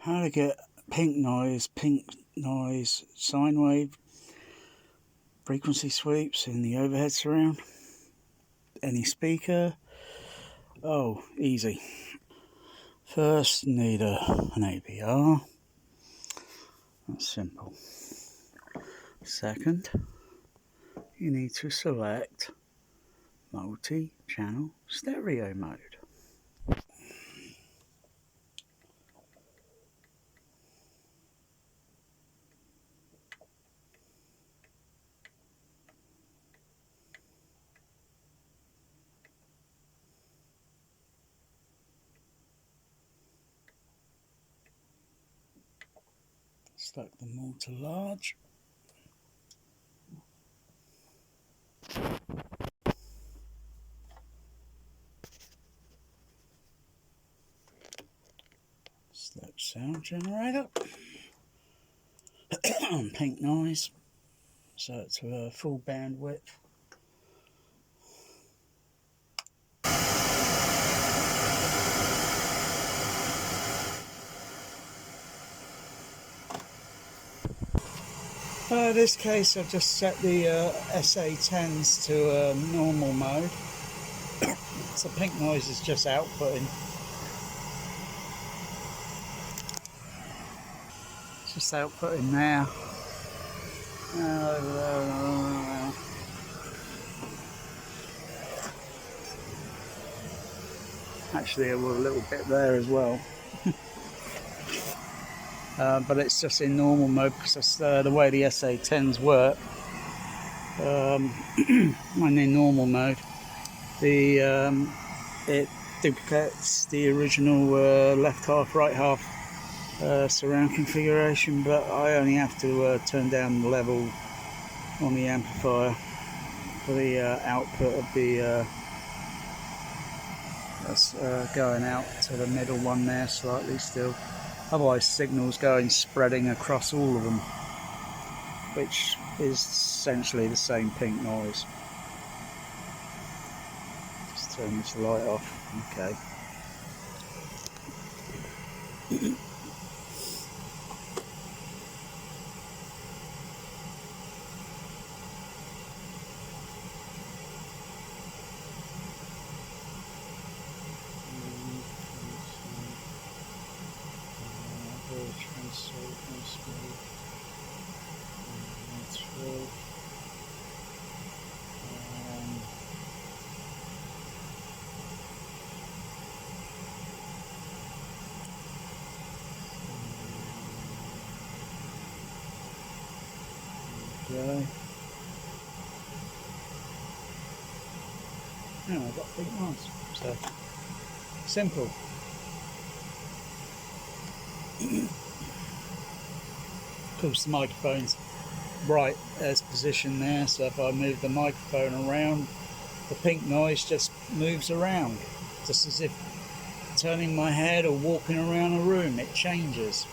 how to get pink noise, sine wave, frequency sweeps in the overhead surround, any speaker. Oh, easy. First, need an AVR. That's simple. Second, you need to select multi-channel stereo mode. Select them all to large. Select sound generator. Pink noise. Set to full bandwidth. In this case, I've just set the SA10s to normal mode. So pink noise is just outputting. It's just outputting now. Actually, there was a little bit there as well. But it's just in normal mode because that's the way the SA10s work. When in normal mode, it duplicates the original left half, right half surround configuration, but I only have to turn down the level on the amplifier for the output of the that's going out to the middle one there slightly still. Otherwise, signal's spreading across all of them, which is essentially the same pink noise. Just turn this light off. Okay. Okay. Now I've got pink noise. So simple. Of course, the microphone's right as positioned there, so if I move the microphone around, the pink noise just moves around, just as if turning my head or walking around a room, it changes.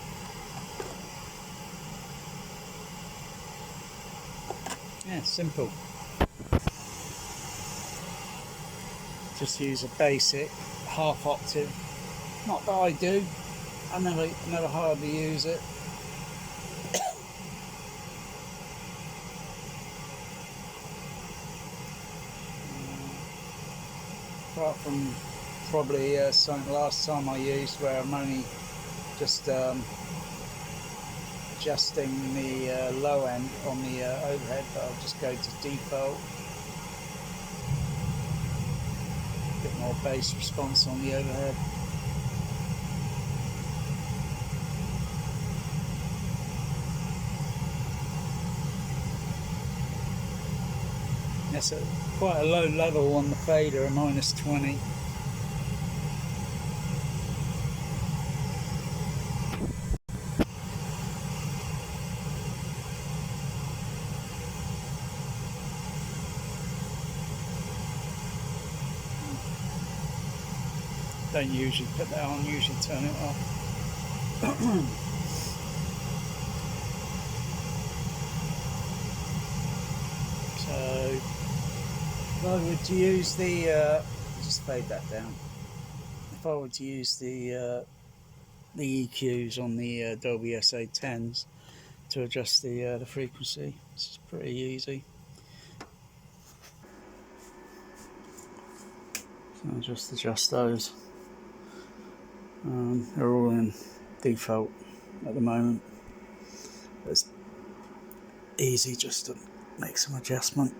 Yeah, simple. Just use a basic half octave. Not that I do. I never hardly use it. Apart from probably some last time I used where I'm only just adjusting the low end on the overhead, but I'll just go to default. A bit more bass response on the overhead. That's quite a low level on the fader, a -20. Don't usually put that on, usually turn it off. So if I were to use the just fade that down. If I were to use the the EQs on the Dolby SA10s to adjust the frequency. This is pretty easy. So I'll just adjust those. They're all in default at the moment. It's easy just to make some adjustment.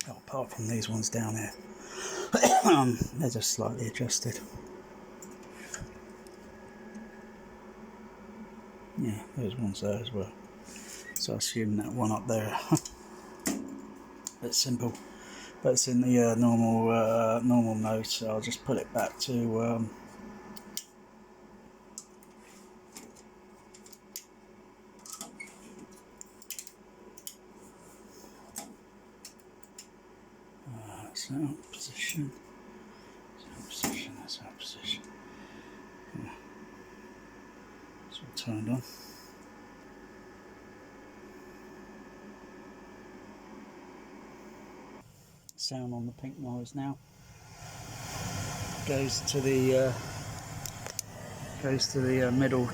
Oh, apart from these ones down here, they're just slightly adjusted. Yeah, there's ones there as well. So I assume that one up there. It's simple, but it's in the normal mode. So I'll just put it back to. Sound position. That's our position. Yeah. It's all turned on. Sound on the pink noise now goes to the middle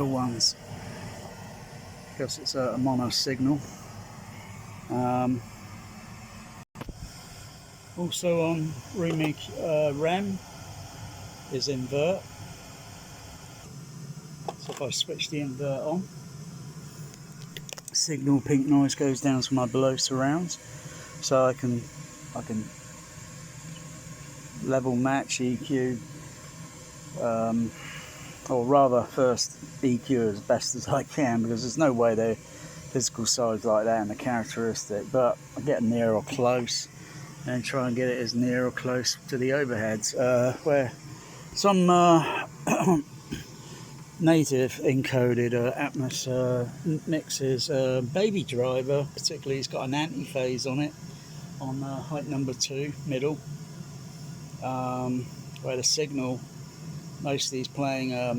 ones because it's a mono signal. Also on REM is invert. So if I switch the invert on, signal pink noise goes down to my below surrounds, so I can level match EQ, or rather first EQ as best as I can, because there's no way they're physical size like that in the characteristic, but I get near or close and try and get it as near or close to the overheads, where some native encoded atmos mixes, Baby Driver particularly, has got an anti-phase on it on height number 2 middle, where the signal mostly is playing I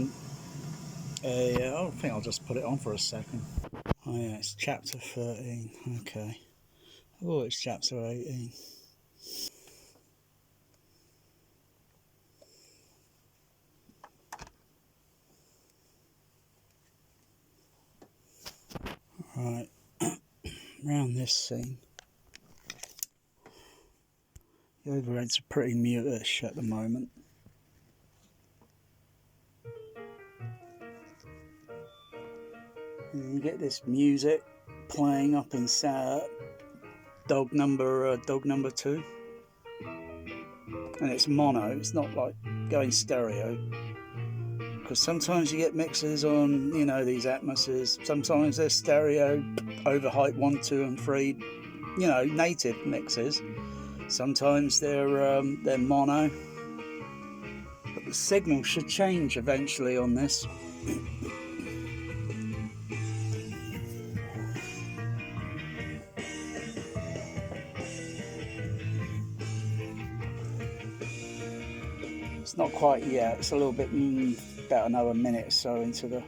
think I'll just put it on for a second. Oh yeah, it's chapter 13. Okay. Oh, it's chapter 18. Right, around this scene, the overheads are pretty mutish at the moment. And you get this music playing up in dog number 2, and it's mono. It's not like going stereo. Because sometimes you get mixes on, these atmoses. Sometimes they're stereo over height 1, 2, and 3, native mixes. Sometimes they're mono. But the signal should change eventually on this. It's not quite yet. It's a little bit, about another minute or so into the.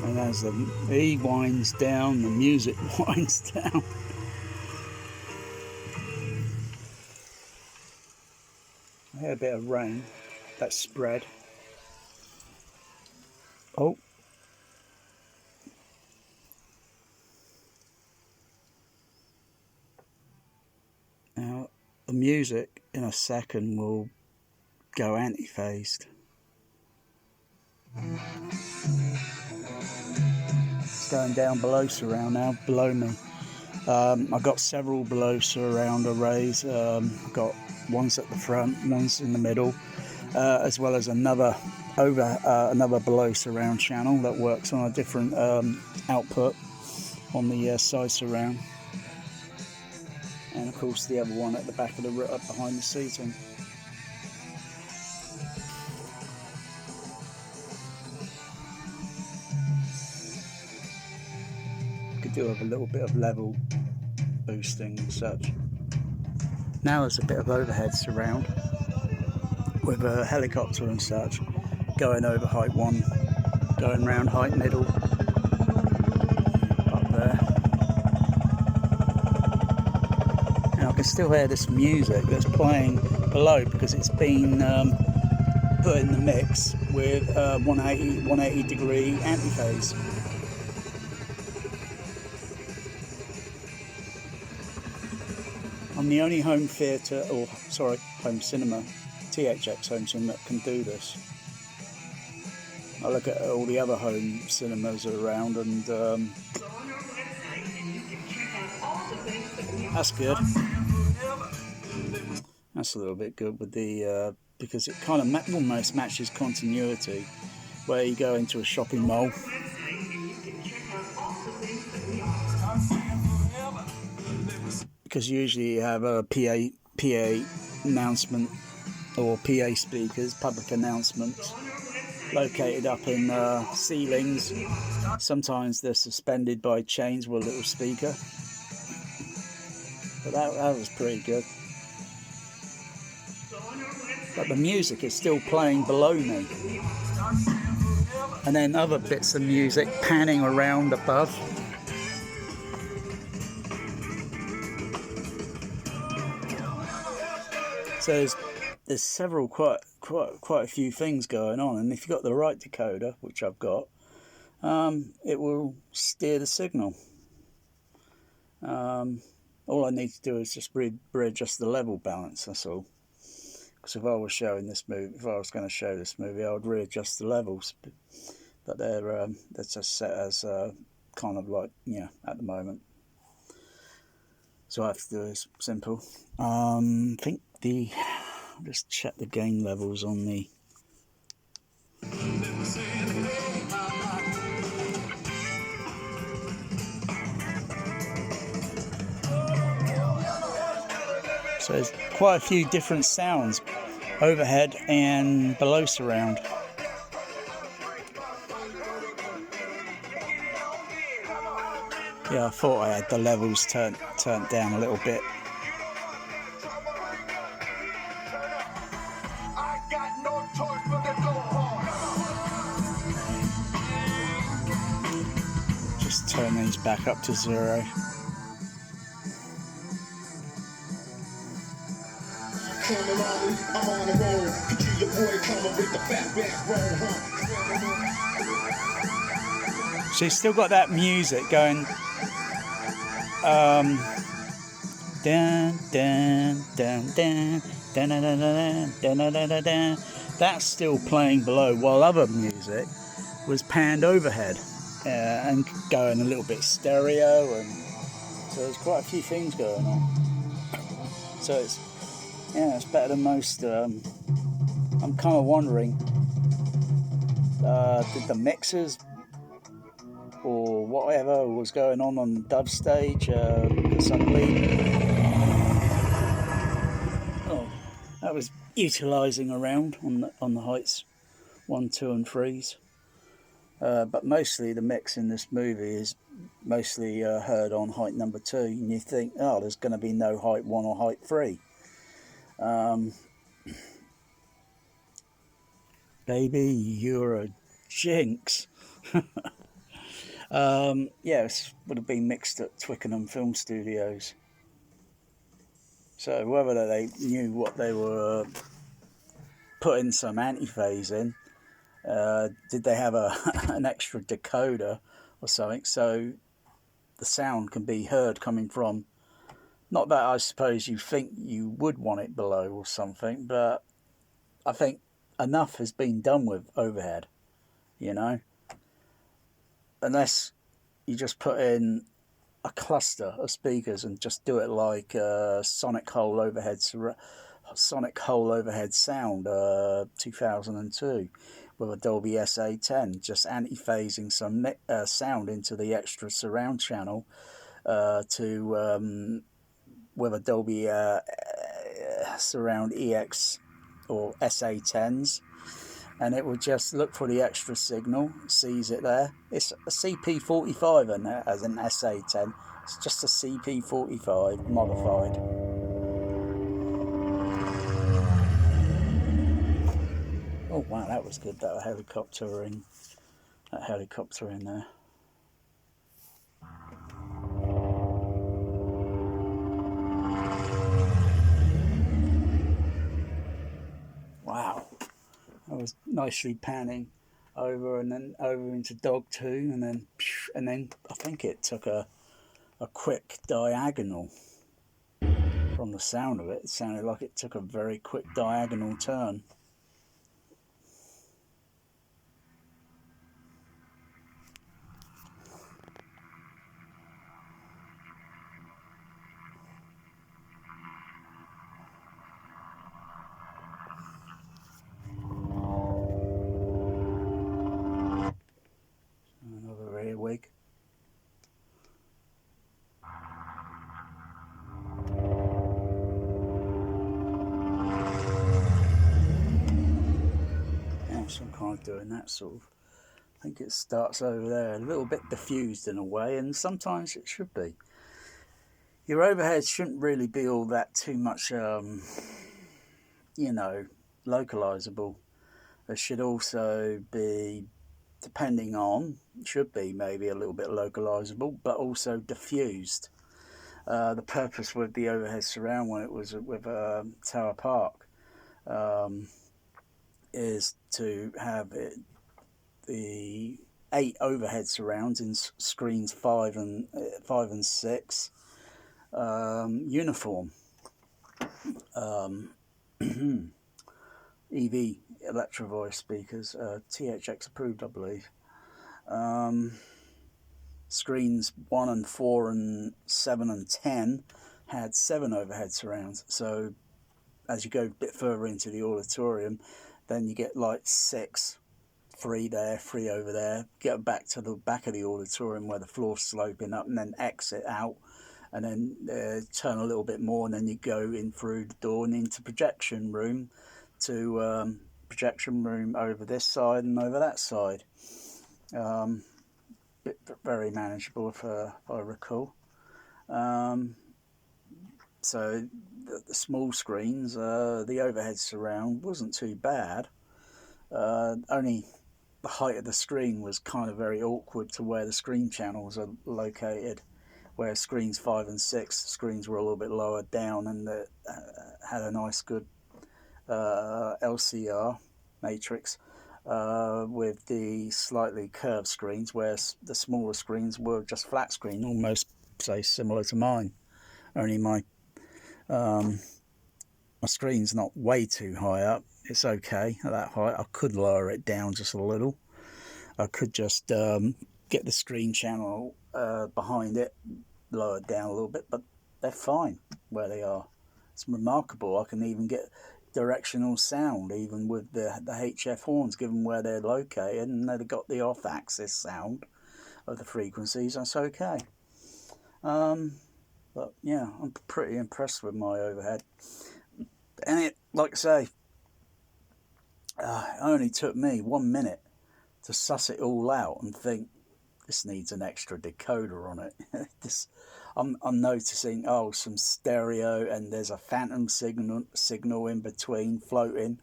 And as he winds down, the music winds down. I hear a bit of rain that spread. Oh. Now, the music in a second will go anti-phased. It's going down below surround now, below me. I've got several below surround arrays. I've got ones at the front, ones in the middle, as well as another below surround channel that works on a different output on the side surround, and of course the other one at the back of the up behind the seating. Could do with a little bit of level boosting and such. Now there's a bit of overhead surround with a helicopter and such going over height 1, going round height middle, up there. And I can still hear this music that's playing below because it's been put in the mix with 180 degree antiphase. I'm the only home theatre, or sorry, home cinema, THX home cinema that can do this. I look at all the other home cinemas around and that's good. That's a little bit good with the, because it kind of almost matches continuity, where you go into a shopping mall. Because usually you have a PA announcement or PA speakers, public announcements, located up in ceilings. Sometimes they're suspended by chains with a little speaker. But that was pretty good. But the music is still playing below me. And then other bits of music panning around above. So there's several quite a few things going on, and if you've got the right decoder, which I've got, it will steer the signal. All I need to do is just readjust the level balance, that's all. Because if I was going to show this movie, I would readjust the levels, but they're just set as kind of like, at the moment. So I have to do is simple. I think just check the gain levels on the. So there's quite a few different sounds, overhead and below surround. Yeah, I thought I had the levels turned down a little bit. Just turn these back up to 0. So you've still got that music going. Dun dun dun dun dun dun dun dun dun dun dun. That's still playing below, while other music was panned overhead and going a little bit stereo, and so there's quite a few things going on. So it's better than most. I'm kind of wondering, did the mixers or whatever was going on the dub stage suddenly? Oh, that was utilising around on the heights 1, 2 and 3s. But mostly the mix in this movie is mostly heard on height number 2, and you think, oh, there's going to be no height 1 or height 3. Baby, you're a jinx. It would have been mixed at Twickenham Film Studios. So whether they knew what they were put in some anti-phase in? Did they have an extra decoder or something so the sound can be heard coming from, not that I suppose you think you would want it below or something, but I think enough has been done with overhead, you know, unless you just put in a cluster of speakers and just do it like Sonic Hole Overhead Sound 2002 with a Dolby SA10, just anti-phasing some sound into the extra surround channel with a Dolby Surround EX or SA10s, and it would just look for the extra signal, sees it there. It's a CP45 in there as an SA10. It's just a CP45 modified. Oh wow, that was good. That helicopter in there. Wow, that was nicely panning over and then over into dog 2, and then I think it took a quick diagonal. From the sound of it, it sounded like it took a very quick diagonal turn. Another rear wig. Yeah, so I'm kind of doing that sort of. I think it starts over there, a little bit diffused in a way, and sometimes it should be. Your overhead shouldn't really be all that too much, you know, localizable. It should also be, depending on, should be maybe a little bit localizable, but also diffused. The purpose with the overhead surround when it was with Tower Park is to have the 8 overhead surrounds in screens 5 and 6 uniform. EV Electro Voice speakers, THX approved, I believe. Screens 1 and 4 and 7 and 10 had 7 overhead surrounds. So as you go a bit further into the auditorium, then you get like 6, 3 there, 3 over there. Get back to the back of the auditorium where the floor's sloping up, and then exit out, and then turn a little bit more, and then you go in through the door and into projection room to projection room over this side and over that side. Very manageable if I recall. So the small screens, the overhead surround wasn't too bad. Only the height of the screen was kind of very awkward to where the screen channels are located, where screens 5 and 6 screens were a little bit lower down, and had a nice good LCR matrix with the slightly curved screens, where the smaller screens were just flat screen, almost say similar to mine. Only my screen's not way too high up. It's okay at that height. I could lower it down just a little. I could just get the screen channel behind it lowered down a little bit, but they're fine where they are. It's remarkable. I can even get directional sound even with the HF horns, given where they're located, and they've got the off-axis sound of the frequencies. That's okay. But yeah, I'm pretty impressed with my overhead. And it, like I say, it only took me 1 minute to suss it all out and think, this needs an extra decoder on it. I'm noticing, some stereo, and there's a phantom signal in between floating.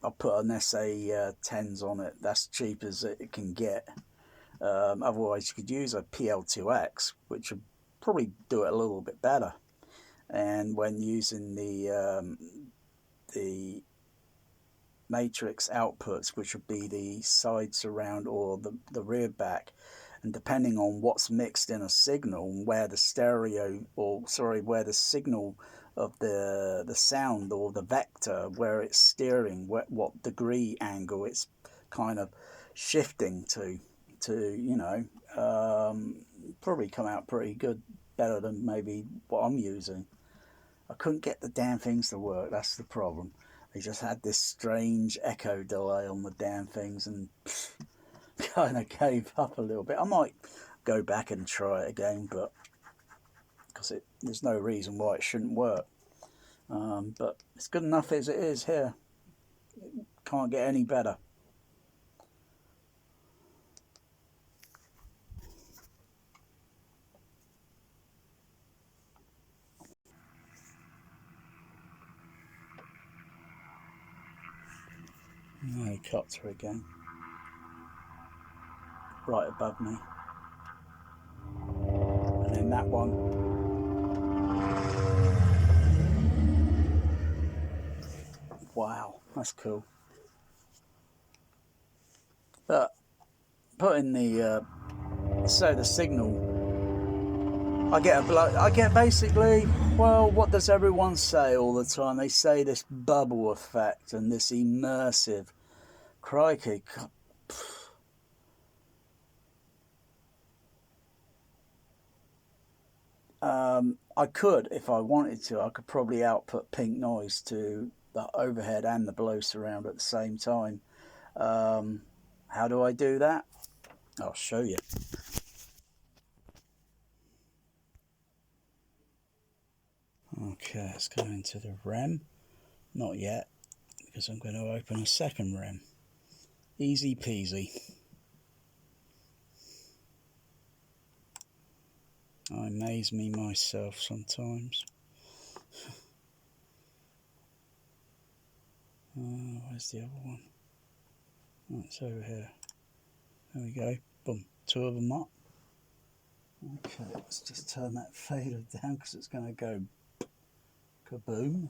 I'll put an SA10s on it. That's cheap as it can get. Otherwise, you could use a PL2X, which would probably do it a little bit better. And when using the matrix outputs, which would be the side surround or the rear back, and depending on what's mixed in a signal, where the stereo, or sorry, where the signal of the sound or the vector, where it's steering, what degree angle it's kind of shifting to you know, probably come out pretty good, better than maybe what I'm using. I couldn't get the damn things to work, that's the problem. They just had this strange echo delay on the damn things, and kind of gave up a little bit. I might go back and try it again, but because there's no reason why it shouldn't work. But it's good enough as it is here. It can't get any better. Helicopter again, right above me, and then that one. Wow, that's cool. But putting the signal, I get basically, well, what does everyone say all the time? They say this bubble effect and this immersive. Crikey. I could, if I wanted to, I could probably output pink noise to the overhead and the below surround at the same time. How do I do that? I'll show you. Okay, let's go into the REM. Not yet, because I'm going to open a second REM. Easy peasy. I amaze me myself sometimes. Where's the other one? Oh, it's over here. There we go. Boom. Two of them up. Okay, let's just turn that fader down because it's going to go kaboom.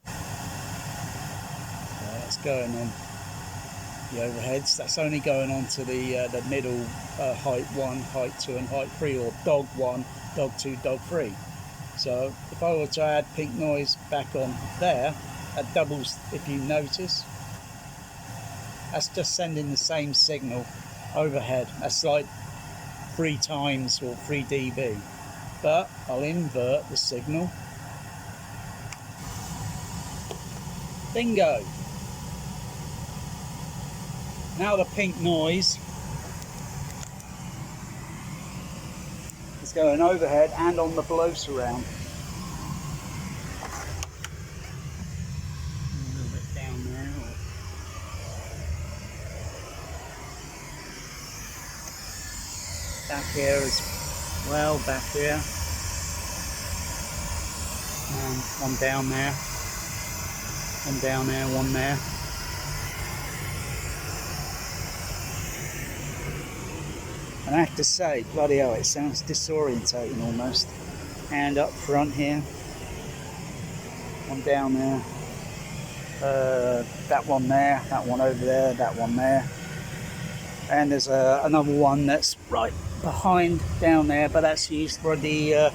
So that's going on the overheads. That's only going on to the middle height 1, height 2 and height 3, or dog 1, dog 2, dog 3. So if I were to add pink noise back on there, that doubles, if you notice. That's just sending the same signal overhead. That's like 3 times or 3 dB. But I'll invert the signal. Bingo! Now the pink noise is going overhead and on the below surround. A little bit down there. Back here as well, back here. And one down there. One down there, one there. And I have to say, bloody hell, it sounds disorientating almost. And up front here, one down there, that one there, that one over there, that one there. And there's another one that's right behind down there, but that's used for the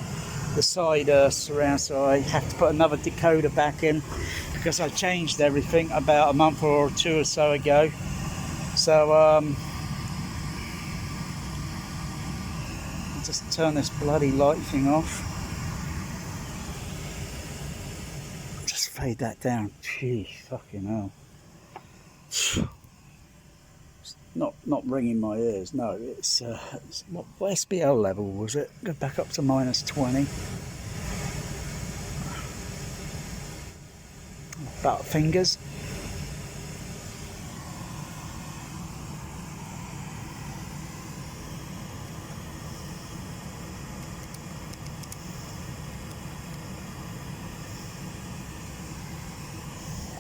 side surround, so I have to put another decoder back in because I changed everything about a month or 2 or so ago. So just turn this bloody light thing off. Just fade that down. Gee, fucking hell. It's not ringing my ears. No, it's what SBL level was it? Go back up to -20. About fingers.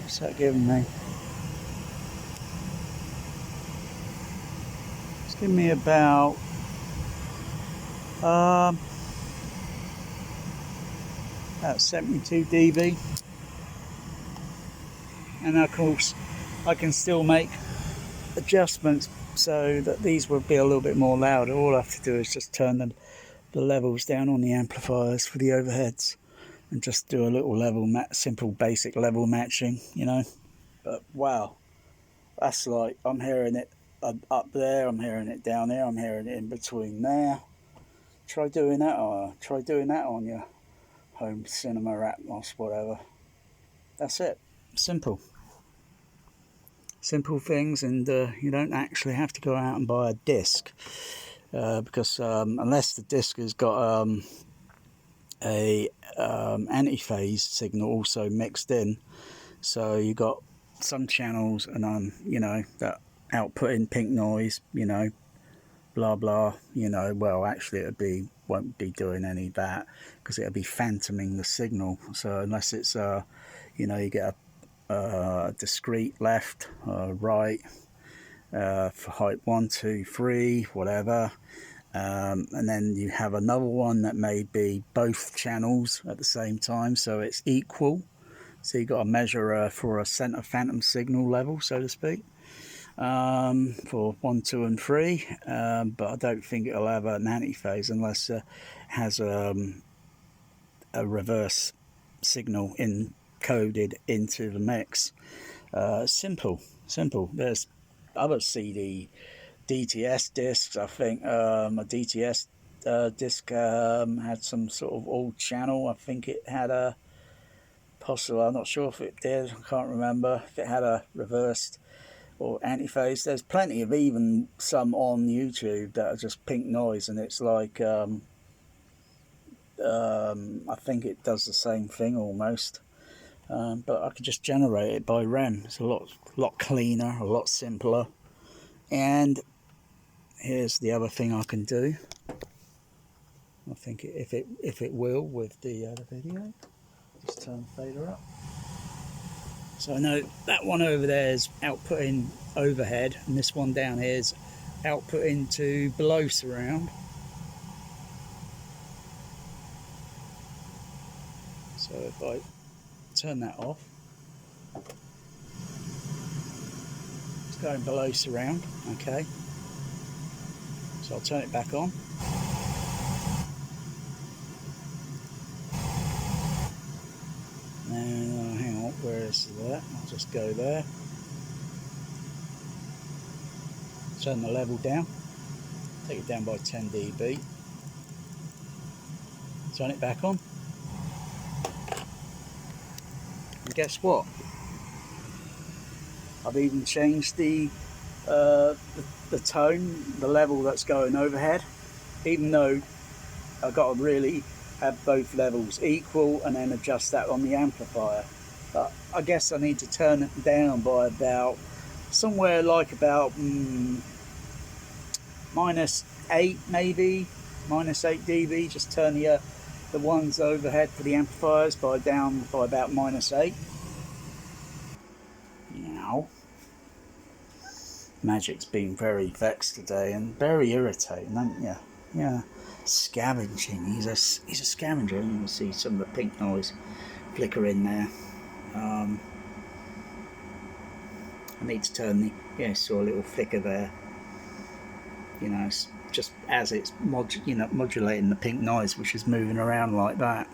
What's that giving me? It's giving me about 72 dB. and of course I can still make adjustments so that these will be a little bit more louder. All I have to do is just turn the levels down on the amplifiers for the overheads and just do a little level simple basic level matching, you know. But wow, that's like, I'm hearing it up there, I'm hearing it down there, I'm hearing it in between there. Try doing that, or try doing that on your home cinema, Atmos, whatever. That's it. Simple things, and you don't actually have to go out and buy a disc, because unless the disc has got a anti-phase signal also mixed in, so you got some channels and you know, that output in pink noise, you know, blah blah, you know. Well, actually it won't be doing any of that because it'll be phantoming the signal. So unless it's you know, you get a discrete left, right, for height 1, 2, 3, whatever, and then you have another one that may be both channels at the same time, so it's equal. So you've got to measure for a center phantom signal level, so to speak, for 1, 2, and 3. But I don't think it'll have an anti-phase unless it has a reverse signal encoded into the mix. Simple. There's other CD DTS discs. I think a DTS disc had some sort of old channel. I think it had a possible, I'm not sure if it did, I can't remember if it had a reversed or anti-phase. There's plenty of even some on YouTube that are just pink noise, and it's like I think it does the same thing almost, but I could just generate it by REM. It's a lot cleaner, a lot simpler. And here's the other thing I can do. I think if it will with the other video. Just turn the fader up. So I know that one over there is outputting overhead, and this one down here is outputting to below surround. So if I turn that off, it's going below surround, okay. So I'll turn it back on. Now, hang on, where is that? I'll just go there. Turn the level down. Take it down by 10 dB. Turn it back on. And guess what? I've even changed the tone, the level that's going overhead, even though I've got to really have both levels equal and then adjust that on the amplifier. But I guess I need to turn it down by about somewhere like about -8, maybe -8 dB. Just turn the ones overhead for the amplifiers down by about -8. Now, Magic's been very vexed today and very irritating, hasn't you? Yeah. Scavenging. He's a scavenger. You can see some of the pink noise flicker in there. I need to turn the saw a little flicker there. You know, it's just as it's modulating the pink noise, which is moving around like that.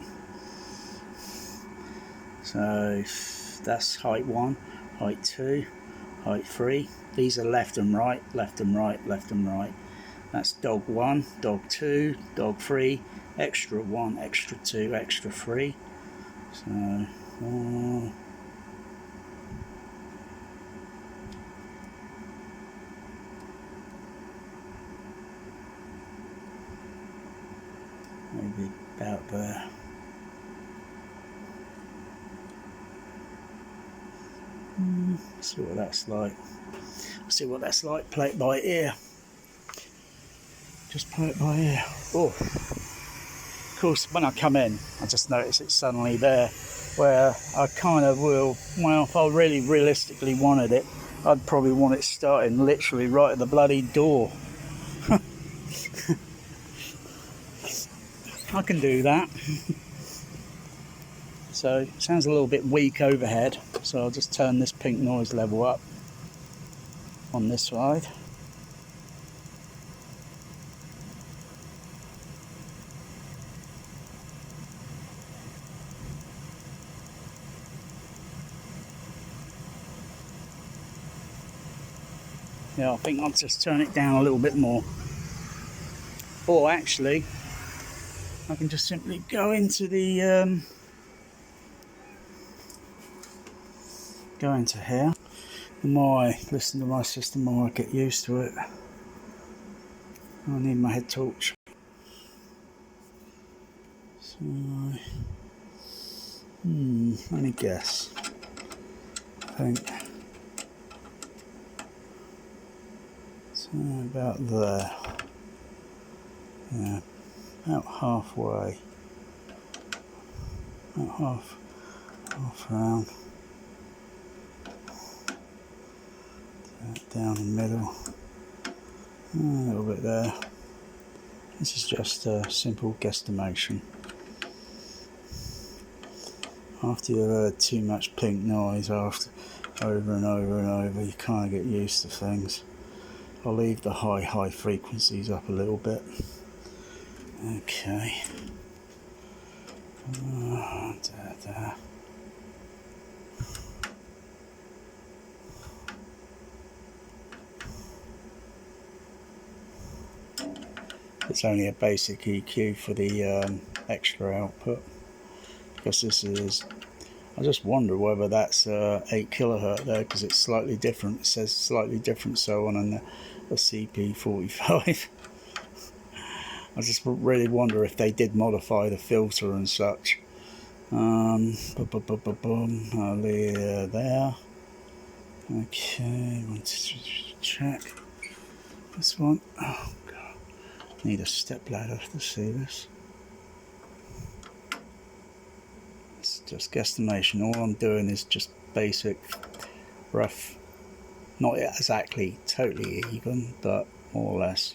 So that's height 1, height 2, height 3. These are left and right, left and right, left and right. That's dog 1, dog 2, dog 3, extra 1, extra 2, extra 3. So, maybe about there. See what that's like. See what that's like. Play it by ear. Just play it by ear. Oh, of course, when I come in, I just notice it's suddenly there, where I kind of will, well, if I really realistically wanted it, I'd probably want it starting literally right at the bloody door. I can do that. So it sounds a little bit weak overhead, so I'll just turn this pink noise level up on this side. Yeah, I think I'll just turn it down a little bit more. Or actually, I can just simply go into the go into here. The more I listen to my system, the more I get used to it. I need my head torch. So, let me guess. I think so, about there. Yeah, about halfway. About half round. Down the middle. A little bit there. This is just a simple guesstimation. After you've heard too much pink noise over and over and over, you kind of get used to things. I'll leave the high frequencies up a little bit. Okay. It's only a basic EQ for the extra output, because this is, I just wonder whether that's 8 kilohertz there, because it's slightly different. It says slightly different so on the CP45. I just really wonder if they did modify the filter and such. There. Okay, want to check this one. Oh god, need a step ladder to see this. It's just guesstimation. All I'm doing is just basic, rough, not exactly totally even, but more or less.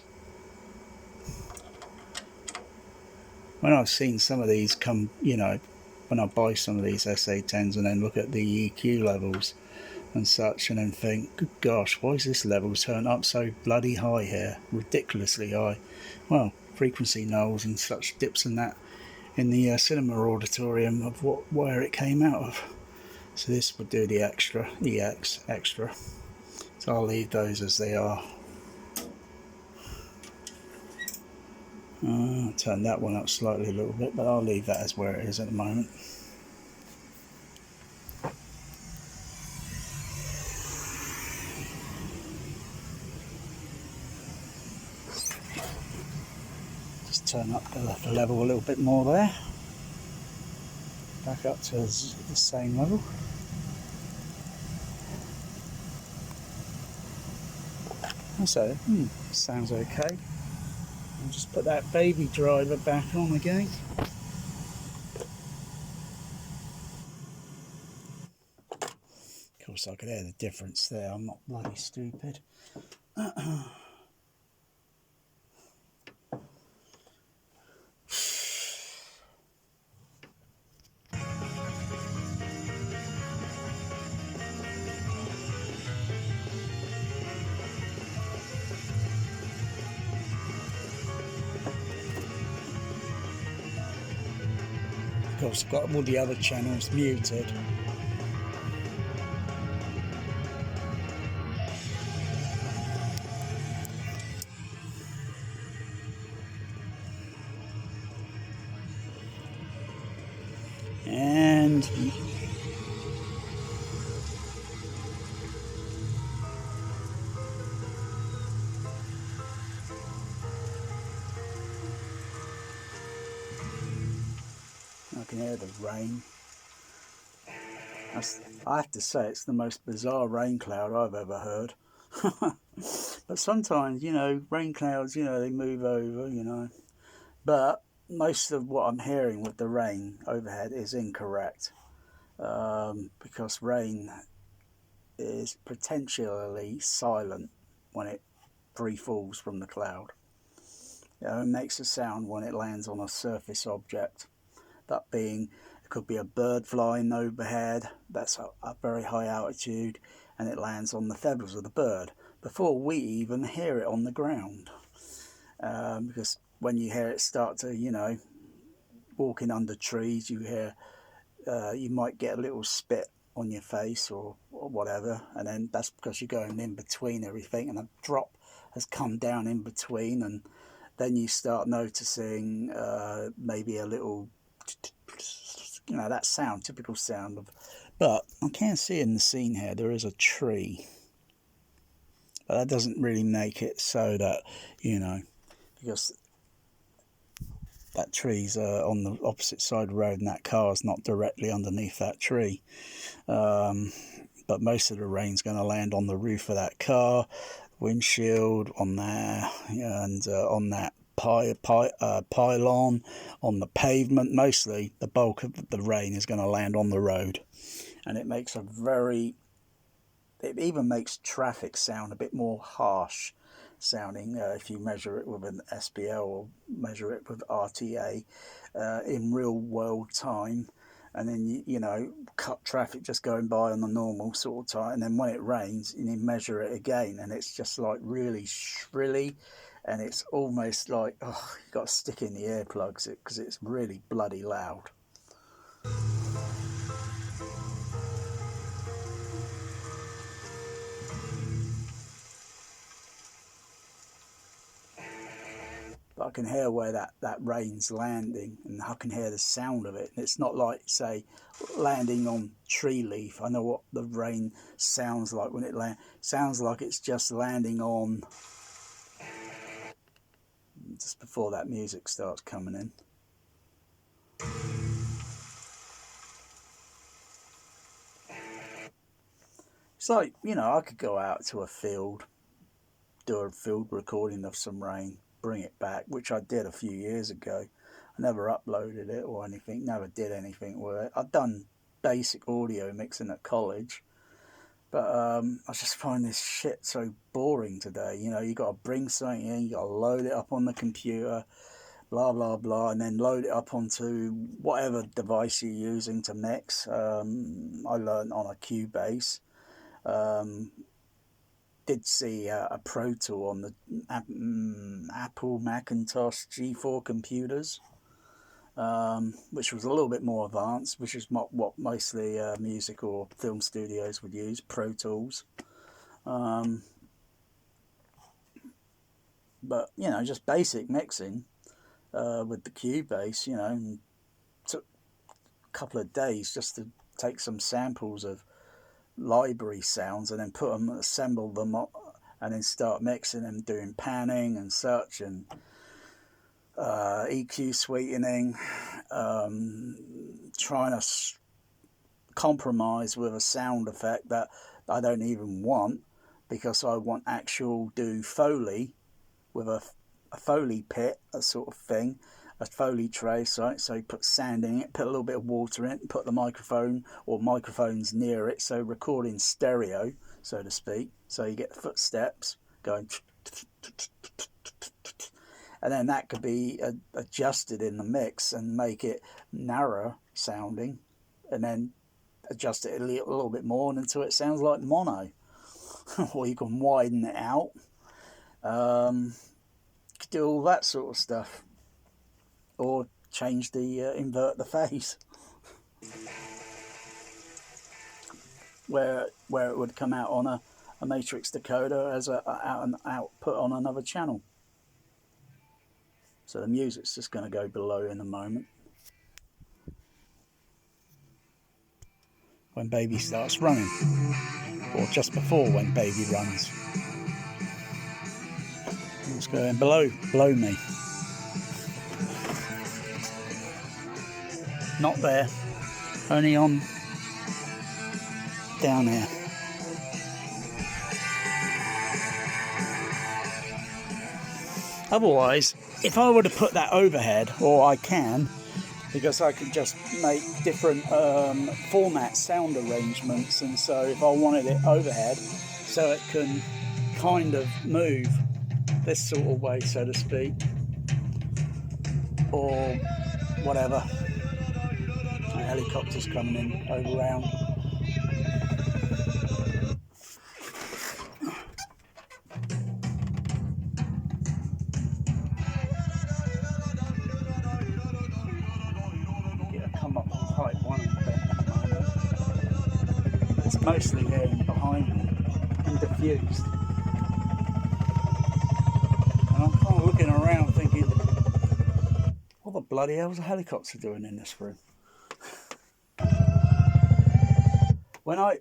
When I've seen some of these come, you know, when I buy some of these SA10s and then look at the EQ levels and such, and then think, good gosh, why is this level turned up so bloody high here, ridiculously high? Well, frequency nulls and such dips in that in the cinema auditorium of where it came out of. So this would do the extra, EX extra. So I'll leave those as they are. I'll turn that one up slightly a little bit, but I'll leave that as where it is at the moment. Just turn up the level a little bit more there. Back up to the same level. So, sounds okay. I'll just put that baby driver back on again. Of course I could hear the difference there, I'm not bloody stupid. Of course I've got all the other channels muted. And I can hear the rain. I have to say, it's the most bizarre rain cloud I've ever heard. But sometimes, you know, rain clouds, you know, they move over, you know. But most of what I'm hearing with the rain overhead is incorrect. Because rain is potentially silent when it free falls from the cloud. It makes a sound when it lands on a surface object. That being, It could be a bird flying overhead that's a very high altitude, and it lands on the feathers of the bird before we even hear it on the ground. Because when you hear it start to, you know, walking under trees, you hear, you might get a little spit on your face or whatever, and then that's because you're going in between everything, and a drop has come down in between, and then you start noticing maybe a little, you know, that sound, typical sound of. But I can see in the scene here there is a tree, but that doesn't really make it so that, you know, because that tree's on the opposite side of the road, and that car's not directly underneath that tree. But most of the rain's going to land on the roof of that car, windshield, on there, and on that pylon, on the pavement. Mostly the bulk of the rain is going to land on the road, and it makes a very, it even makes traffic sound a bit more harsh sounding if you measure it with an SPL or measure it with RTA in real world time. And then you know, cut traffic just going by on the normal sort of time, and then when it rains you measure it again, and it's just like really shrilly, and it's almost like, oh, you got to stick in the earplugs because it's really bloody loud. But I can hear where that rain's landing, and I can hear the sound of it. And it's not like, say, landing on tree leaf. I know what the rain sounds like when it lands. Sounds like it's just landing on, just before that music starts coming in. It's like, you know, I could go out to a field, do a field recording of some rain, bring it back, which I did a few years ago. I never uploaded it or anything, never did anything with it. I've done basic audio mixing at college, but I just find this shit so boring today. You know, you got to bring something in, you got to load it up on the computer, blah blah blah, and then load it up onto whatever device you're using to mix. I learned on a Cubase. Did see a Pro Tool on the Apple Macintosh G4 computers, which was a little bit more advanced, which is what mostly music or film studios would use, Pro Tools. But, you know, just basic mixing with the Cubase, you know, and took a couple of days just to take some samples of library sounds and then put them, assemble them up, and then start mixing and doing panning and such, and EQ sweetening, trying to compromise with a sound effect that I don't even want, because I want actual do Foley with a Foley pit, a sort of thing, a Foley trace, right? So you put sand in it, put a little bit of water in it, put the microphone or microphones near it, so recording stereo, so to speak. So you get the footsteps going, and then that could be adjusted in the mix and make it narrow sounding, and then adjust it a little bit more until it sounds like mono. Or you can widen it out. Could do all that sort of stuff. Or change the, invert the phase. Where it would come out on a matrix decoder as an output on another channel. So the music's just going to go below in a moment. When baby starts running. Or just before when baby runs. It's going below me. Not there, only on down there. Otherwise, if I were to put that overhead, or I can, because I can just make different format sound arrangements, and so if I wanted it overhead, so it can kind of move this sort of way, so to speak, or whatever. helicopters coming in over round. Come up on height 1 in the moment. It's mostly getting behind me and diffused. And I'm kind of looking around thinking, what the bloody hell is a helicopter doing in this room?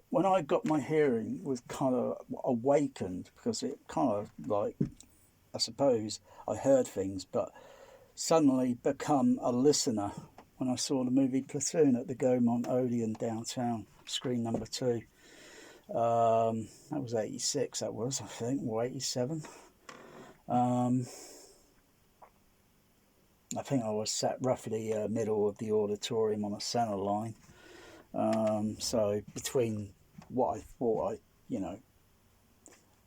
When I got my hearing was kind of awakened, because it kind of like, I suppose I heard things, but suddenly become a listener when I saw the movie Platoon at the Gaumont Odeon downtown, screen number 2. That was 86, that was, I think, or 87. I think I was sat roughly middle of the auditorium on a centre line. So between what I thought I,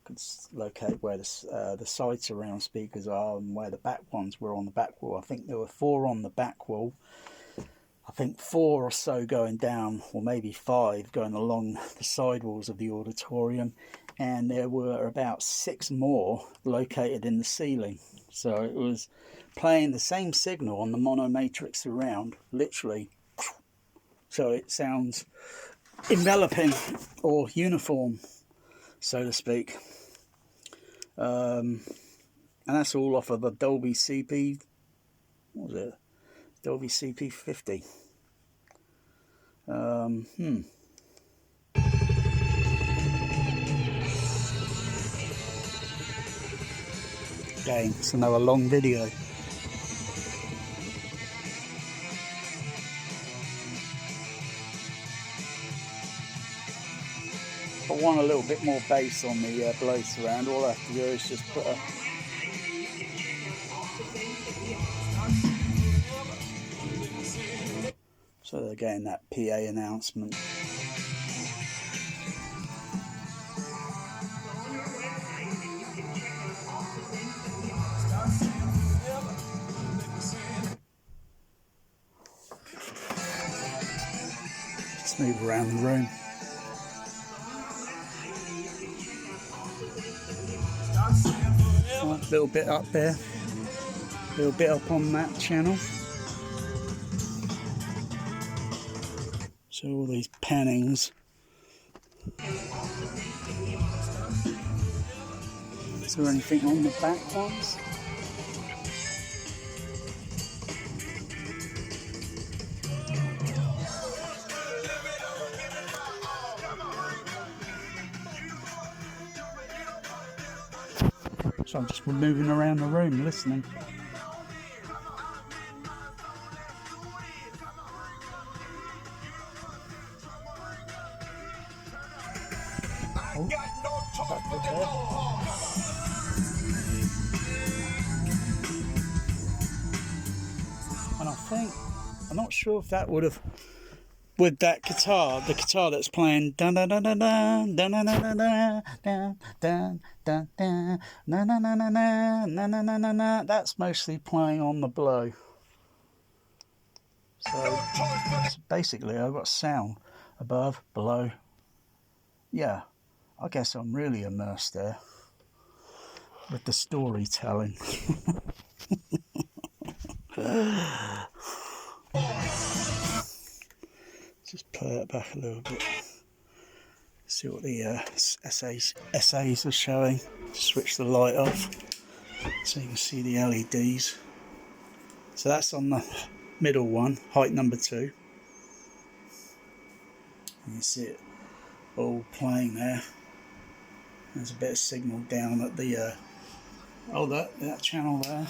could locate where the side surround speakers are and where the back ones were on the back wall. I think there were 4 on the back wall. I think 4 or so going down, or maybe 5 going along the side walls of the auditorium, and there were about 6 more located in the ceiling. So it was playing the same signal on the mono matrix surround, literally. So it sounds enveloping or uniform, so to speak. And that's all off of a Dolby CP, what was it? Dolby CP50. Again, it's another long video. If I want a little bit more bass on the below surround, all I have to do is just put a so they're getting that PA announcement. Just move around the room. A little bit up there, a little bit up on that channel. So all these pannings. Is there anything on the back ones? So I'm just moving around the room listening. Oh, back with there. And I think, I'm not sure if that would have, with that guitar, the guitar that's playing dun dun dun dun dun dun dun dun dun dun dun dun dun na na na na na na na na na, that's mostly playing on the blow. So basically I've got sound above, below. Yeah, I guess I'm really immersed there with the storytelling. Just play it back a little bit. See what the SAs are showing. Switch the light off so you can see the LEDs. So that's on the middle one, height number 2. You can see it all playing there. There's a bit of signal down at the that channel there.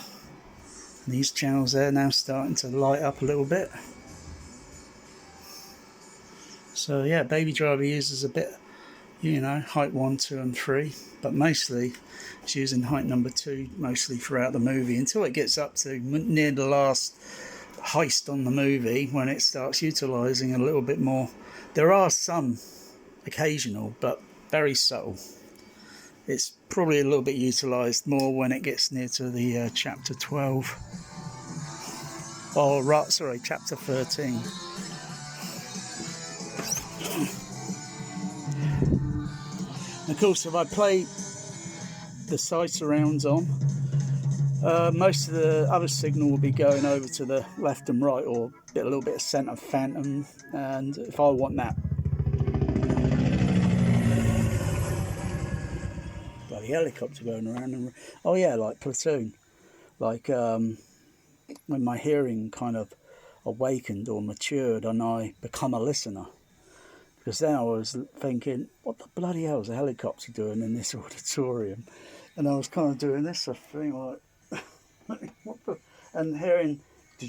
And these channels there now starting to light up a little bit. So yeah, Baby Driver uses a bit, height 1, 2 and 3, but mostly it's using height number 2 mostly throughout the movie until it gets up to near the last heist on the movie, when it starts utilising a little bit more. There are some occasional, but very subtle. It's probably a little bit utilised more when it gets near to the chapter 12. Oh, right, sorry, chapter 13. Of course, if I play the side surrounds on, most of the other signal will be going over to the left and right, or a little bit of centre phantom. And if I want that bloody helicopter going around, and oh yeah, like Platoon, like when my hearing kind of awakened or matured and I become a listener. Because then I was thinking, what the bloody hell is a helicopter doing in this auditorium? And I was kind of doing this sort of thing, like, what the? And hearing, I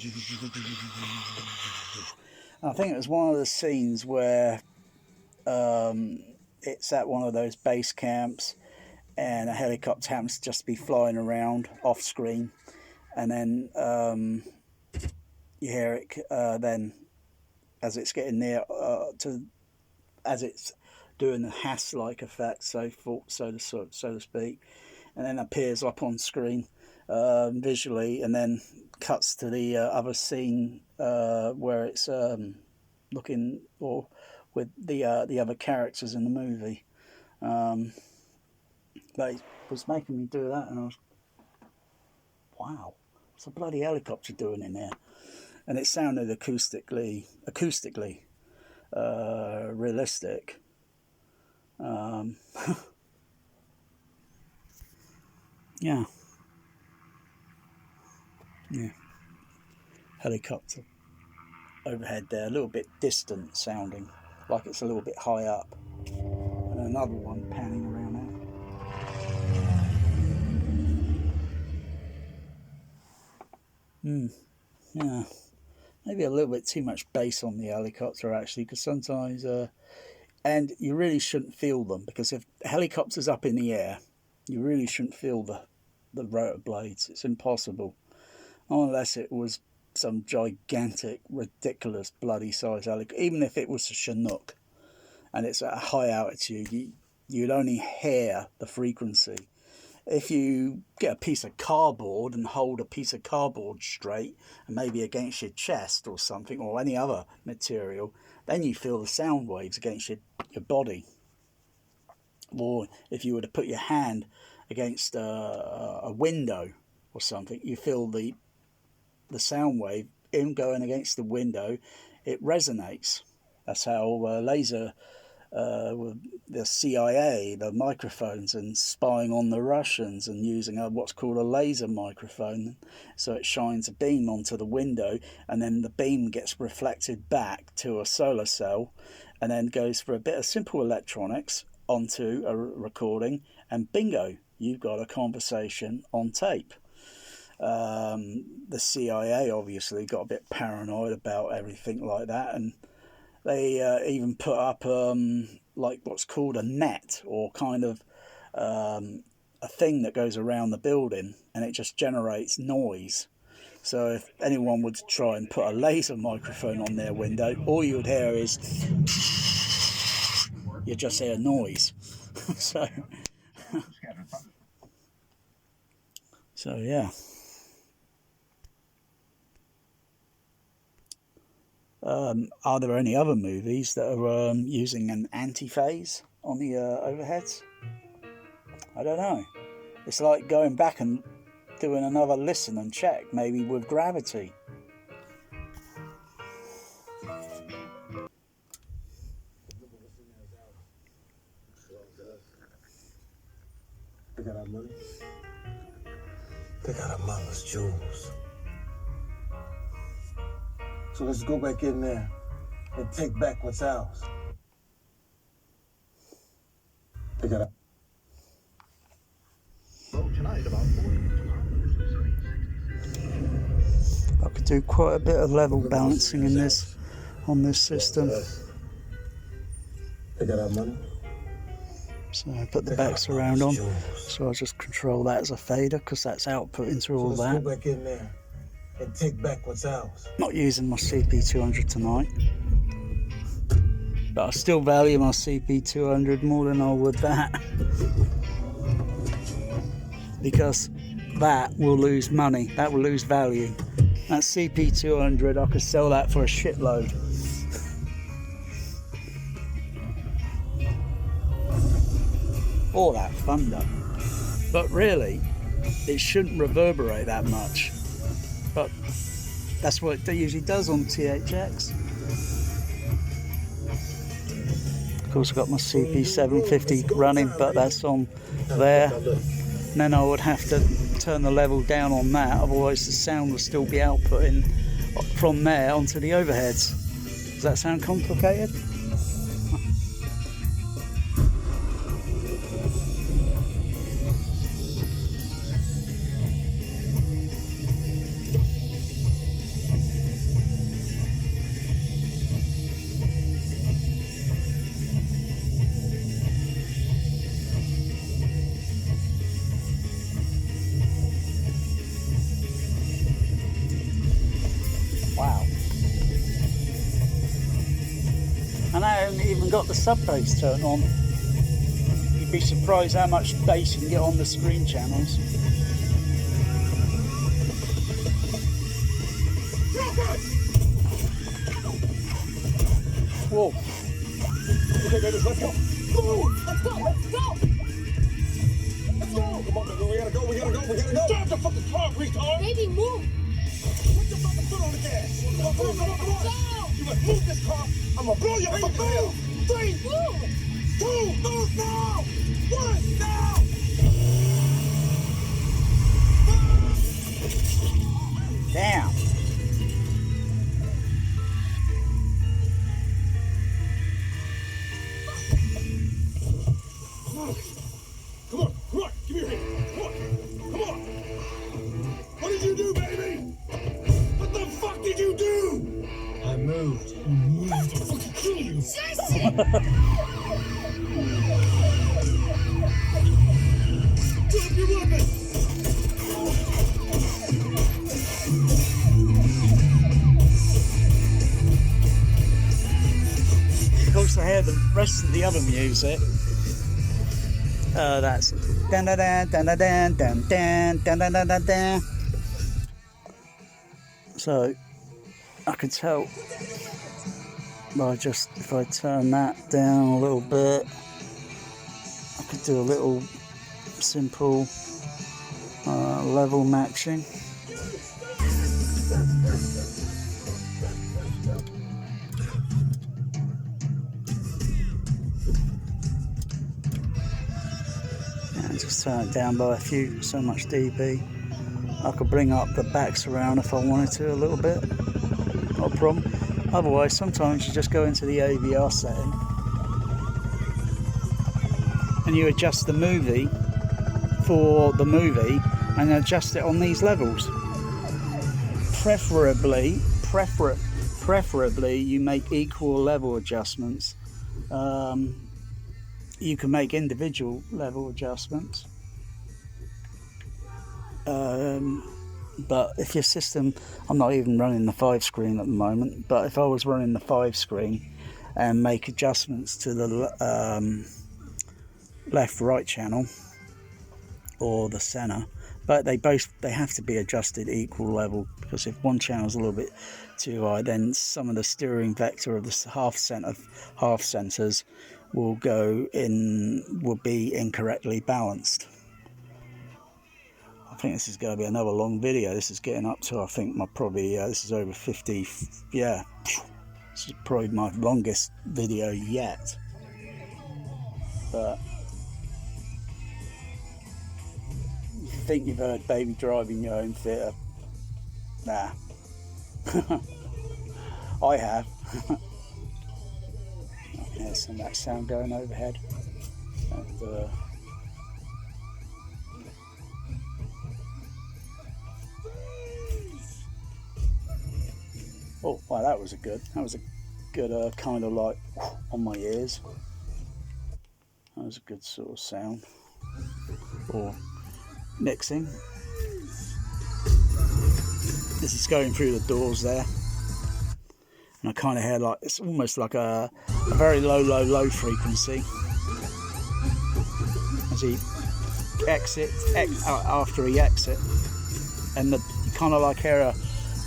think it was one of the scenes where it's at one of those base camps and a helicopter happens to just be flying around off screen, and then you hear it then as it's getting near as it's doing the Hass-like effect, so to speak, and then appears up on screen visually, and then cuts to the other scene where it's looking or with the other characters in the movie. But it was making me do that, and I was, wow, what's a bloody helicopter doing in there? And it sounded acoustically realistic. Yeah. Helicopter overhead there, a little bit distant sounding, like it's a little bit high up. And another one panning around there. Yeah, maybe a little bit too much bass on the helicopter actually, because sometimes, and you really shouldn't feel them, because if the helicopter's up in the air, you really shouldn't feel the rotor blades. It's impossible, unless it was some gigantic, ridiculous, bloody size helicopter. Even if it was a Chinook and it's at a high altitude, you'd only hear the frequency. If you get a piece of cardboard and hold a piece of cardboard straight and maybe against your chest or something, or any other material, then you feel the sound waves against your body. Or if you were to put your hand against a window or something, you feel the sound wave in going against the window. It resonates. That's how laser, the CIA, the microphones, and spying on the Russians and using what's called a laser microphone. So it shines a beam onto the window, and then the beam gets reflected back to a solar cell, and then goes for a bit of simple electronics onto a recording, and bingo, you've got a conversation on tape. The CIA obviously got a bit paranoid about everything like that, and they even put up like what's called a net, or kind of a thing that goes around the building, and it just generates noise. So if anyone would try and put a laser microphone on their window, all you would hear is, you just hear noise. So yeah. Are there any other movies that are using an anti-phase on the overheads? I don't know. It's like going back and doing another listen and check, maybe with Gravity. They got our money. They got our mama's jewels. So let's go back in there and take back what's ours. They got I could do quite a bit of level balancing in this, on this system. They got our money. So I put the back surround on, so I'll just control that as a fader, because that's output into all so that. Let's go back in there and take back what's ours. Not using my CP200 tonight, but I still value my CP200 more than I would that, because that will lose money, that will lose value. That CP200, I could sell that for a shitload. or that thunder. But really, it shouldn't reverberate that much. But that's what it usually does on THX. Of course, I've got my CP750 running, but that's on there. And then I would have to turn the level down on that, otherwise the sound will still be outputting from there onto the overheads. Does that sound complicated? Wow. And I haven't even got the sub bass turned on. You'd be surprised how much bass you can get on the screen channels. Whoa. Okay, baby, let's go. Move. Let's go. Let's go. Let's go. Come on, baby. We gotta go. We gotta go. We gotta go. Stop the fucking car, retard. Baby, move. Put your fucking foot on the gas. Come on, come on, come on, come on. Go. You must move this car. I'm gonna blow your fucking head off. 3, Move. 2, move now. 1, now. Damn. Come on, come on. Give me your hand. Come on. Come on. What did you do, baby? What the fuck did you do? I moved. I'm gonna fucking kill you. Drop your weapon. Of course, I hear the rest of the other music. That's dun dun dun dun dun dun dun dun dun dun dun dun. So I can tell by just if I turn that down a little bit, I could do a little simple level matching. And just turn it down by so much dB. I could bring up the backs around if I wanted to a little bit, not a problem. Otherwise, sometimes you just go into the AVR setting and you adjust the movie for the movie and adjust it on these levels. Preferably you make equal level adjustments. You can make individual level adjustments. But if your system, I'm not even running the 5 screen at the moment, but if I was running the 5 screen and make adjustments to the left right channel or the center, but they have to be adjusted equal level, because if one channel is a little bit too high, then some of the steering vector of the half centers will be incorrectly balanced. I think this is going to be another long video. This is getting up to, I think, this is over 50. Yeah, this is probably my longest video yet. But you think you've heard Baby driving your own theatre? Nah. I have. There's some of that sound going overhead. And, oh, wow, that was a good kind of like on my ears. That was a good sort of sound. Or mixing. This is going through the doors there. And I kind of hear like, it's almost like a very low frequency. As he after he exits. And you kind of like hear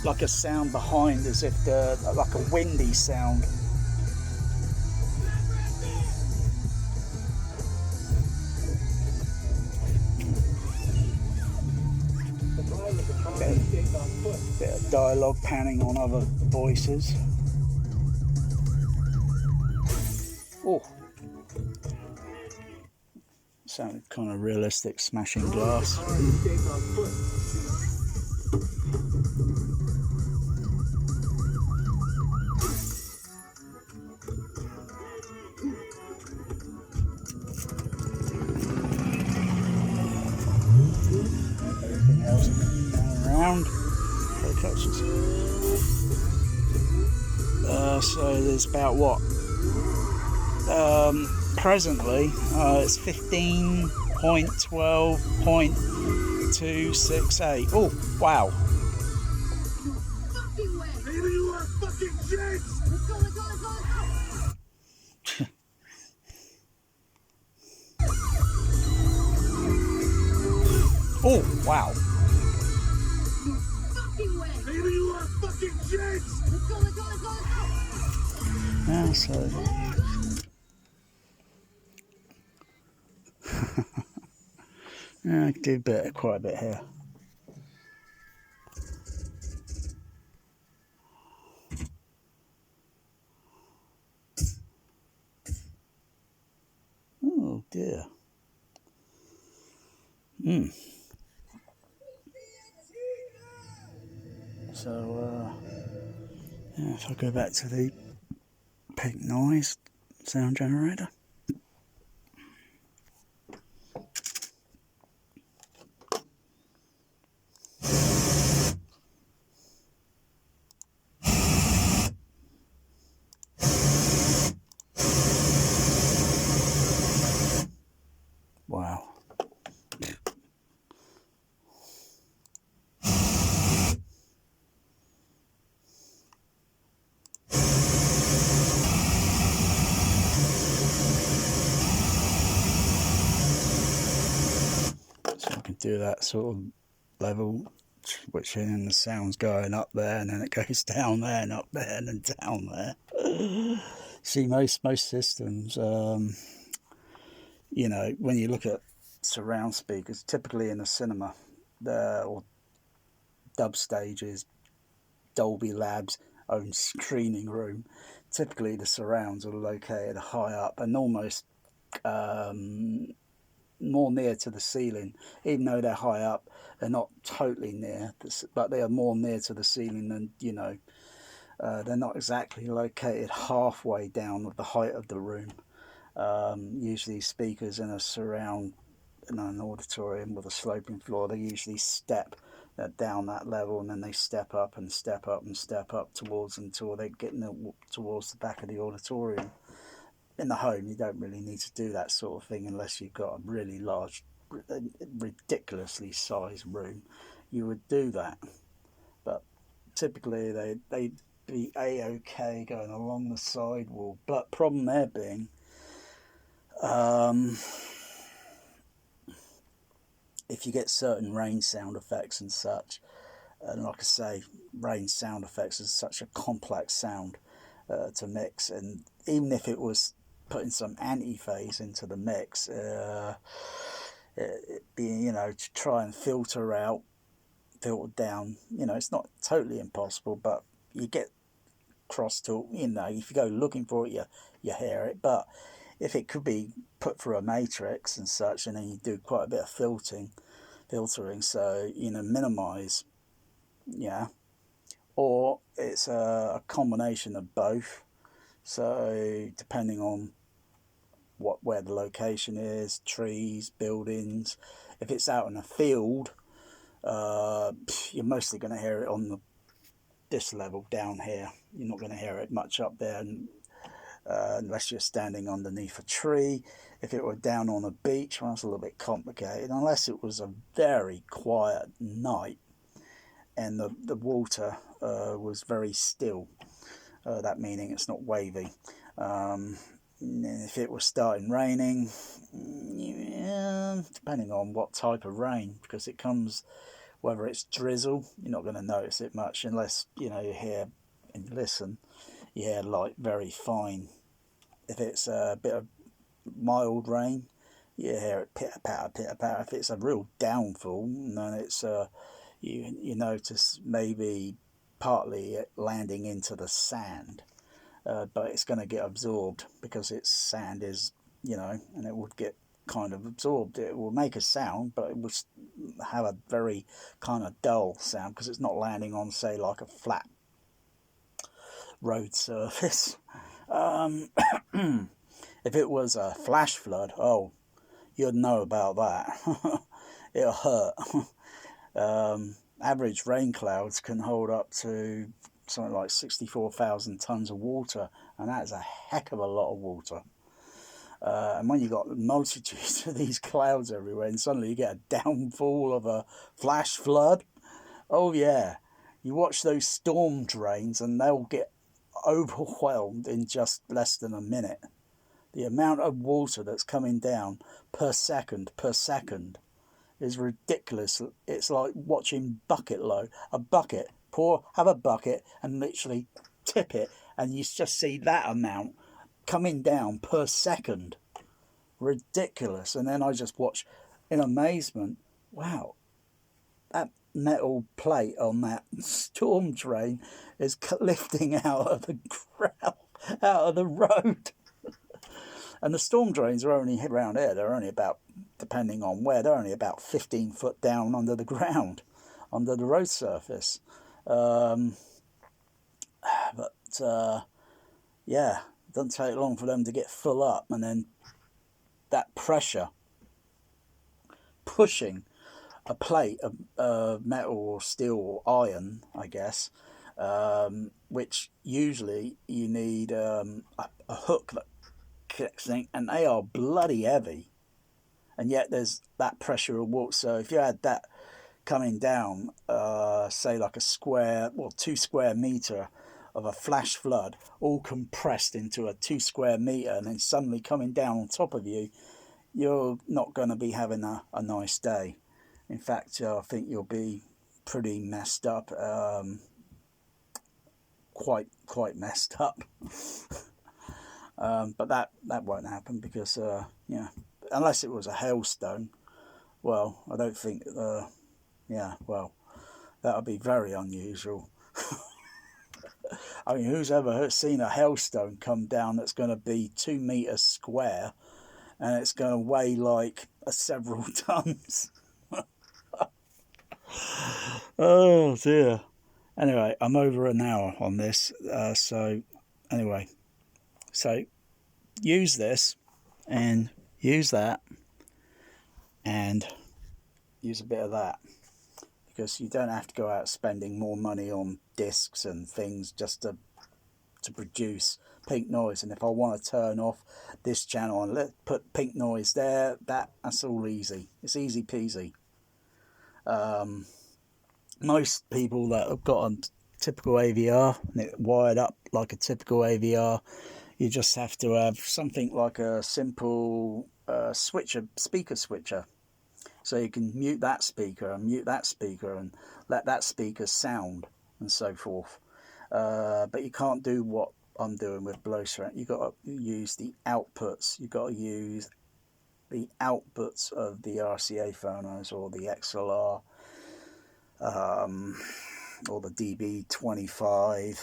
like a sound behind, as if like a windy sound. dialogue panning on other voices. Oh, sounded kind of realistic, smashing glass. Everything else going around. So there's about what? Presently, it's 15.12.268. Oh, wow. Maybe you are fucking jinx! Let's go, let's go, let's go, Oh, wow. Maybe you are fucking jinx! Let's go, let's go, let's go, let's go! Yeah, so... yeah, I do quite a bit here. Oh dear. So, yeah, if I go back to the pink noise sound generator. Wow. So I can do that sort of level, which then the sound's going up there, and then it goes down there and up there and then down there. See, most systems, you know, when you look at surround speakers, typically in a cinema, or dub stages, Dolby Labs own screening room, typically the surrounds are located high up and almost more near to the ceiling. Even though they're high up, they're not totally near, but they are more near to the ceiling than, you know, they're not exactly located halfway down with the height of the room. Usually speakers in a surround, in an auditorium with a sloping floor, they usually step down that level, and then they step up and step up and step up towards until they get towards the back of the auditorium. In the home, you don't really need to do that sort of thing unless you've got a really large, ridiculously sized room. You would do that, but typically they'd be a-okay going along the side wall. But problem there being, if you get certain rain sound effects and such, and like I say, rain sound effects is such a complex sound to mix, and even if it was putting some anti-phase into the mix, it being, you know, to try and filter down, you know, it's not totally impossible, but you get crosstalk, you know, if you go looking for it, you hear it. But if it could be put through a matrix and such, and then you do quite a bit of filtering, so, you know, minimize, yeah, or it's a combination of both. So depending on where the location is, trees, buildings, if it's out in a field, you're mostly going to hear it on this level down here. You're not going to hear it much up there, unless you're standing underneath a tree. If it were down on a beach, well, that's a little bit complicated, unless it was a very quiet night and the water was very still, that meaning it's not wavy. If it was starting raining, yeah, depending on what type of rain, because it comes, whether it's drizzle, you're not going to notice it much unless, you know, you hear and listen, you hear like very fine. If it's a bit of mild rain, you hear it pitter patter, pitter patter. If it's a real downfall, then it's you notice maybe partly it landing into the sand, but it's going to get absorbed because it's sand is, you know, and it would get kind of absorbed. It will make a sound, but it will have a very kind of dull sound because it's not landing on, say, like a flat road surface. If it was a flash flood, oh, you'd know about that. It'll hurt. Average rain clouds can hold up to something like 64,000 tons of water, and that's a heck of a lot of water. And when you've got multitudes of these clouds everywhere, and suddenly you get a downfall of a flash flood, oh yeah, you watch those storm drains and they'll get overwhelmed in just less than a minute. The amount of water that's coming down per second is ridiculous. It's like watching a bucket, have a bucket and literally tip it, and you just see that amount coming down per second. Ridiculous. And then I just watch in amazement, wow, that metal plate on that storm drain is lifting out of the ground, out of the road. And the storm drains are only around here, they're only about, depending on where, they're only about 15 foot down under the ground, under the road surface. Yeah, it doesn't take long for them to get full up, and then that pressure pushing a plate of metal or steel or iron, I guess, which usually you need a hook that connects things, and they are bloody heavy, and yet there's that pressure of water. So if you had that coming down, say like a square or 2 square meter of a flash flood, all compressed into a 2 square meter, and then suddenly coming down on top of you, you're not going to be having a nice day. In fact, I think you'll be pretty messed up, quite messed up. But that won't happen because, yeah, unless it was a hailstone. Well, I don't think, yeah, well, that would be very unusual. I mean, who's ever seen a hailstone come down that's going to be 2 meters square and it's going to weigh like several tons? Oh dear. Anyway, I'm over an hour on this, so anyway, so use this and use that and use a bit of that, because you don't have to go out spending more money on discs and things just to produce pink noise. And if I want to turn off this channel and put pink noise there, that's all easy. It's easy peasy. Most people that have got a typical AVR and it wired up like a typical AVR, you just have to have something like a simple speaker switcher, so you can mute that speaker and let that speaker sound and so forth. But you can't do what I'm doing with Blow-Surround. You've got to use the outputs. You've got to use the outputs of the RCA phonos or the XLR, or the DB25,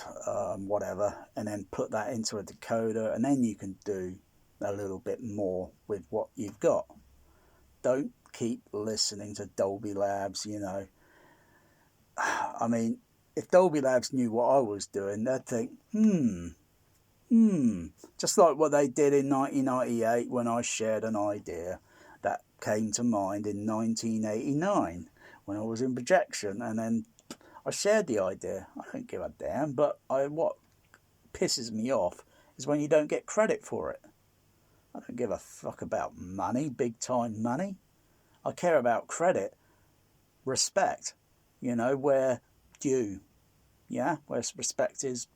whatever, and then put that into a decoder, and then you can do a little bit more with what you've got. Don't keep listening to Dolby Labs, you know. I mean, if Dolby Labs knew what I was doing, they'd think, just like what they did in 1998 when I shared an idea that came to mind in 1989 when I was in projection, and then I shared the idea. I don't give a damn, but what pisses me off is when you don't get credit for it. I don't give a fuck about money, big time money. I care about credit, respect, you know, where due, yeah, where respect is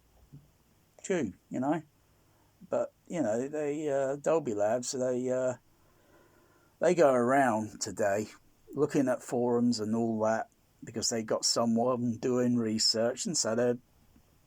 due, you know. But, you know, they, Dolby Labs, they go around today looking at forums and all that because they got someone doing research, and so they're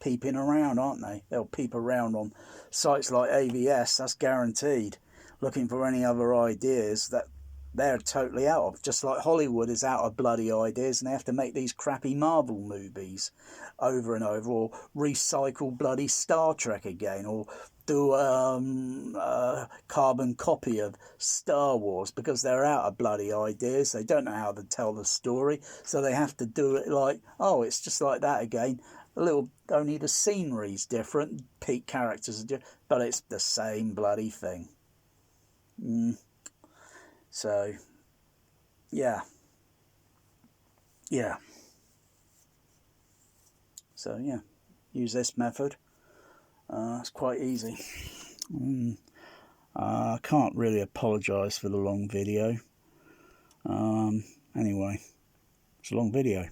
peeping around, aren't they? They'll peep around on sites like AVS, that's guaranteed, looking for any other ideas that they're totally out of, just like Hollywood is out of bloody ideas, and they have to make these crappy Marvel movies over and over, or recycle bloody Star Trek again, or do a carbon copy of Star Wars, because they're out of bloody ideas. They don't know how to tell the story, so they have to do it like, oh, it's just like that again. A little, only the scenery's different, peak characters are different, but it's the same bloody thing. So, yeah. So, yeah, use this method. It's quite easy. I can't really apologise for the long video. Anyway, it's a long video.